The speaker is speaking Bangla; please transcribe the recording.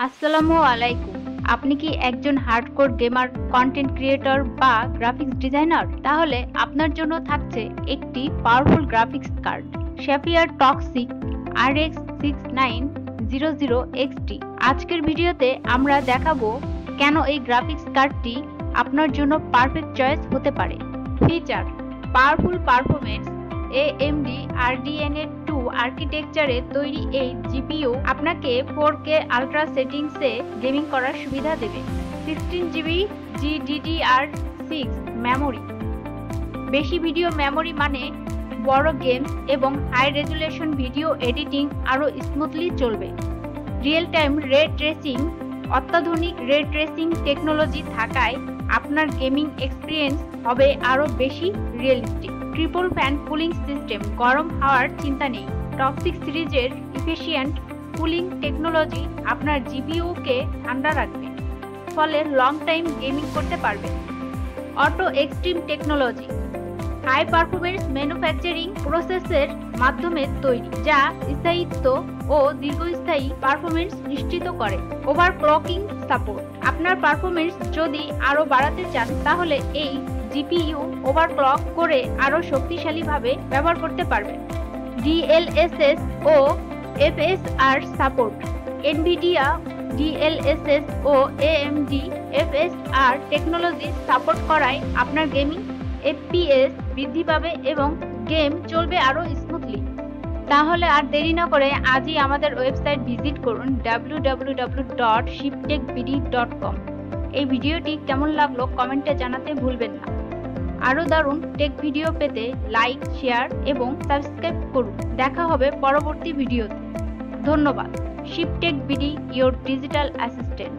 আসসালামু আলাইকুম। আপনি কি একজন হার্ডকোর গেমার, কন্টেন্ট ক্রিয়েটর বা গ্রাফিক্স ডিজাইনার? তাহলে আপনার জন্য থাকছে একটি powerful graphics card, শেফিয়ার toxic RX 6900 XT। আজকের ভিডিওতে আমরা দেখাবো কেন এই গ্রাফিক্স কার্ডটি আপনার জন্য পারফেক্ট চয়েস হতে পারে। Feature: powerful performance. AMD RDNA 2 আর্কিটেকচারে তৈরি এই জিপিইউ আপনাকে 4K আলট্রা সেটিংসে গেমিং করার সুবিধা দেবে। 16GB GDDR6 memory. বেশি ভিডিও মেমোরি মানে বড় গেমস এবং হাই রেজুলেশন ভিডিও এডিটিং আরও স্মুথলি চলবে। রিয়েল টাইম রে ট্রেসিং। অত্যাধুনিক রে ট্রেসিং টেকনোলজি থাকায় আপনার গেমিং এক্সপিরিয়েন্স হবে আরও বেশি realistic. Triple fan cooling system, গরম হওয়ার চিন্তা নেই। টক্সিক সিরিজের ইফিশিয়েন্ট কুলিং টেকনোলজি আপনার জিপিইউকে ঠান্ডা রাখবে, ফলে লং টাইম গেমিং করতে পারবেন। Auto extreme technology, high performance manufacturing প্রসেসের মাধ্যমে তৈরি, যা স্থায়িত্ব ও দীর্ঘস্থায়ী পারফরমেন্স নিশ্চিত করে। ওভারক্লকিং সাপোর্ট, আপনার পারফরমেন্স যদি আরও বাড়াতে চান তাহলে এই জিপিইউ ওভারক্লক করে আরও শক্তিশালীভাবে ব্যবহার করতে পারবেন। DLSS ও FSR সাপোর্ট, এনভিডিয়া DLSS ও AMD FSR টেকনোলজি সাপোর্ট করায় আপনার গেমিং FPS বৃদ্ধি পাবে এবং গেম চলবে আরও স্মুথলি। তাহলে আর দেরি না করে আজই আমাদের ওয়েবসাইট ভিজিট করুন www.shiptechbd.com। এই ভিডিওটি কেমন লাগলো কমেন্টে জানাতে ভুলবেন না। আরও দারুণ টেক ভিডিও পেতে লাইক, শেয়ার এবং সাবস্ক্রাইব করুন। দেখা হবে পরবর্তী ভিডিওতে। ধন্যবাদ। শিপটেক বিডি, ইয়োর ডিজিটাল অ্যাসিস্ট্যান্ট।